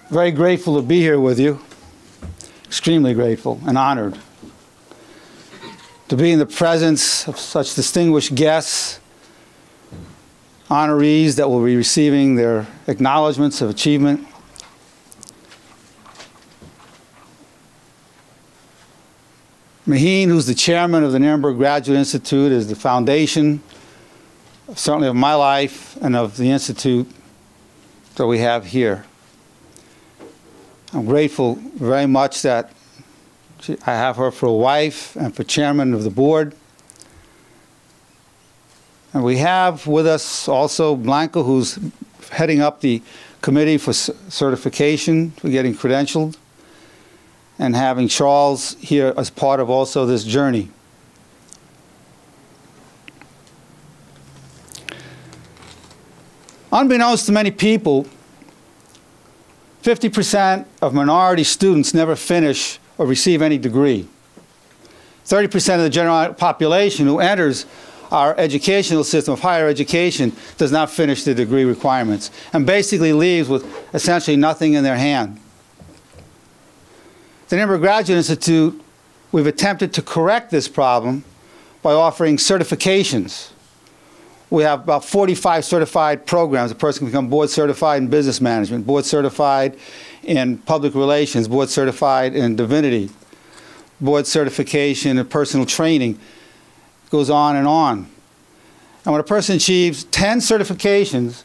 Very grateful to be here with you. Extremely grateful and honored to be in the presence of such distinguished guests, honorees that will be receiving their acknowledgments of achievement. Maheen, who's the chairman of the Nerenberg Graduate Institute, is the foundation, certainly of my life and of the institute that we have here. I'm grateful very much that I have her for a wife and for chairman of the board. And we have with us also Blanca, who's heading up the committee for certification, for getting credentialed, and having Charles here as part of also this journey. Unbeknownst to many people, 50% of minority students never finish or receive any degree. 30% of the general population who enters our educational system of higher education does not finish the degree requirements and basically leaves with essentially nothing in their hand. At the Nerenberg Graduate Institute, we've attempted to correct this problem by offering certifications. We have about 45 certified programs. A person can become board certified in business management, board certified in public relations, board certified in divinity, board certification in personal training. It goes on and on. And when a person achieves 10 certifications,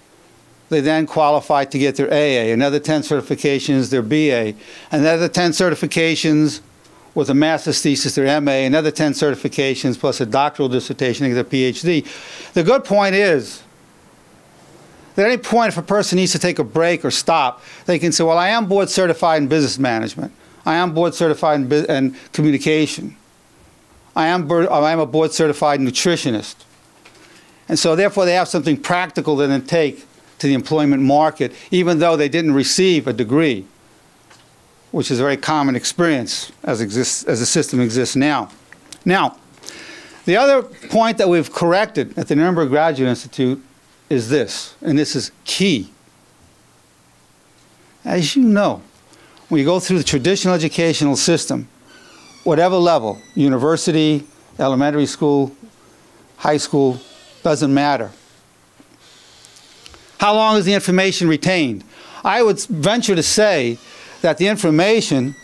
they then qualify to get their AA, another 10 certifications, their BA, another 10 certifications with a master's thesis, their MA, another 10 certifications plus a doctoral dissertation, their PhD. The good point is that at any point if a person needs to take a break or stop, they can say, well, I am board certified in business management. I am board certified in communication. I am a board certified nutritionist. And so therefore they have something practical that they can take to the employment market, even though they didn't receive a degree, which is a very common experience as the system exists now. Now, the other point that we've corrected at the Nerenberg Graduate Institute is this, and this is key. As you know, when you go through the traditional educational system, whatever level, university, elementary school, high school, doesn't matter. How long is the information retained? I would venture to say that the information,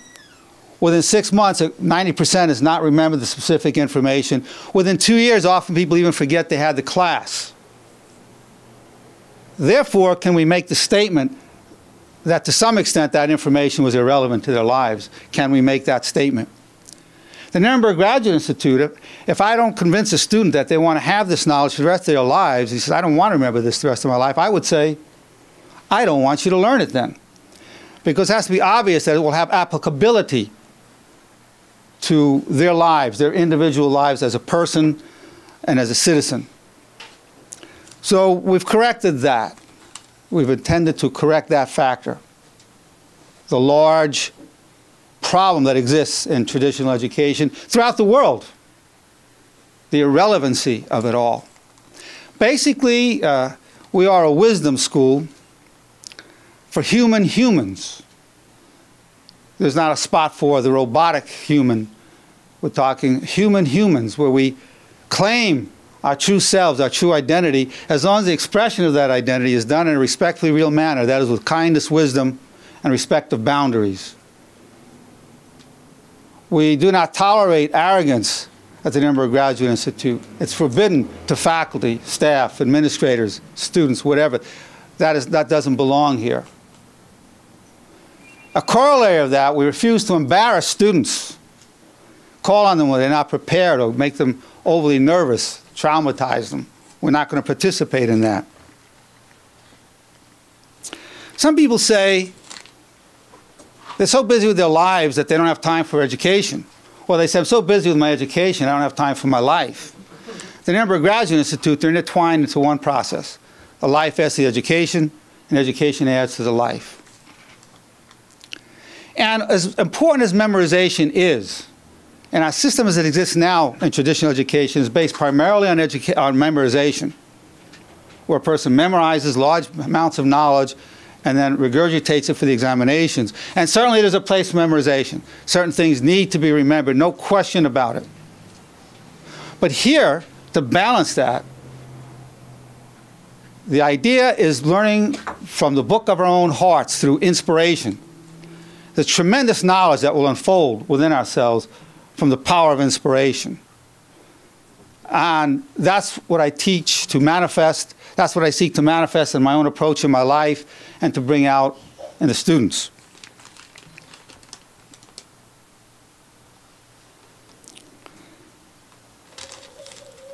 within 6 months, 90% does not remember the specific information. Within 2 years, often people even forget they had the class. Therefore, can we make the statement that to some extent that information was irrelevant to their lives? Can we make that statement? The Nerenberg Graduate Institute, if I don't convince a student that they want to have this knowledge for the rest of their lives, he says, I don't want to remember this the rest of my life, I would say, I don't want you to learn it then. Because it has to be obvious that it will have applicability to their lives, their individual lives as a person and as a citizen. So we've corrected that. We've intended to correct that factor. The large problem that exists in traditional education throughout the world. The irrelevancy of it all. Basically, we are a wisdom school for humans. There's not a spot for the robotic human. We're talking humans, where we claim our true selves, our true identity, as long as the expression of that identity is done in a respectfully real manner, that is with kindness, wisdom, and respect of boundaries. We do not tolerate arrogance at the Nerenberg Graduate Institute. It's forbidden to faculty, staff, administrators, students, whatever. That doesn't belong here. A corollary of that, we refuse to embarrass students, call on them when they're not prepared or make them overly nervous, traumatize them. We're not going to participate in that. Some people say they're so busy with their lives that they don't have time for education. Well, they say, I'm so busy with my education, I don't have time for my life. The Nerenberg Graduate Institute, they're intertwined into one process. The life adds to the education, and education adds to the life. And as important as memorization is, and our system as it exists now in traditional education is based primarily on memorization, where a person memorizes large amounts of knowledge and then regurgitates it for the examinations. And certainly there's a place for memorization. Certain things need to be remembered, no question about it. But here, to balance that, the idea is learning from the book of our own hearts through inspiration. The tremendous knowledge that will unfold within ourselves from the power of inspiration. And that's what I teach to manifest. That's what I seek to manifest in my own approach in my life and to bring out in the students.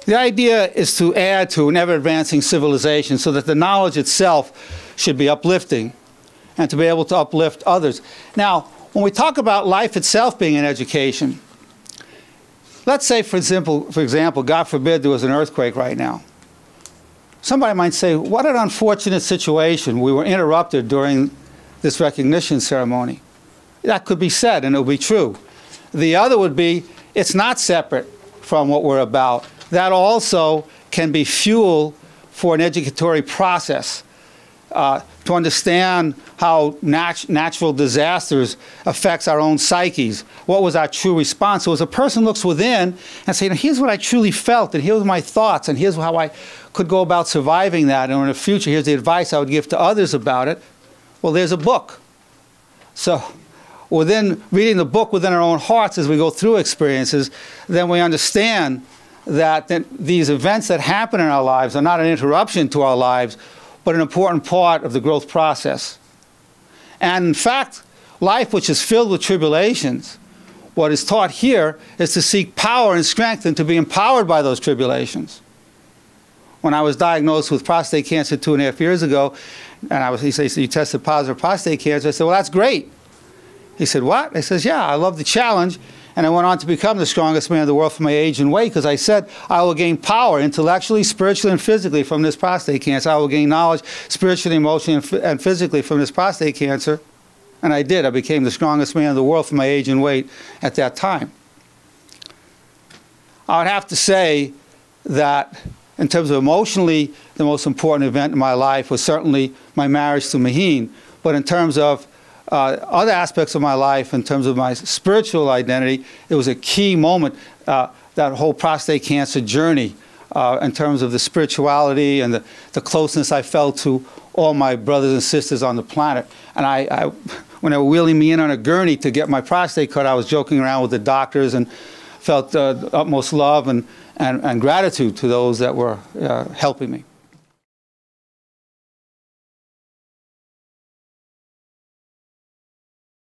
The idea is to add to an ever-advancing civilization so that the knowledge itself should be uplifting and to be able to uplift others. Now, when we talk about life itself being an education, let's say, for example, God forbid there was an earthquake right now. Somebody might say, what an unfortunate situation. We were interrupted during this recognition ceremony. That could be said, and it would be true. The other would be, it's not separate from what we're about. That also can be fuel for an educatory process. To understand how natural disasters affects our own psyches. What was our true response? So as a person looks within and says, here's what I truly felt, and here's my thoughts, and here's how I could go about surviving that, and in the future, here's the advice I would give to others about it. Well, there's a book. So within reading the book within our own hearts as we go through experiences, then we understand that these events that happen in our lives are not an interruption to our lives, but an important part of the growth process. And in fact, life which is filled with tribulations, what is taught here is to seek power and strength and to be empowered by those tribulations. When I was diagnosed with prostate cancer 2.5 years ago, and he said, you tested positive for prostate cancer, I said, well, that's great. He said, what? I said, yeah, I love the challenge. And I went on to become the strongest man in the world for my age and weight because I said I will gain power intellectually, spiritually, and physically from this prostate cancer. I will gain knowledge spiritually, emotionally, and physically from this prostate cancer. And I did. I became the strongest man in the world for my age and weight at that time. I would have to say that in terms of emotionally, the most important event in my life was certainly my marriage to Maheen. But in terms of other aspects of my life, in terms of my spiritual identity, it was a key moment, that whole prostate cancer journey, in terms of the spirituality and the closeness I felt to all my brothers and sisters on the planet. And when they were wheeling me in on a gurney to get my prostate cut, I was joking around with the doctors and felt the utmost love and gratitude to those that were helping me.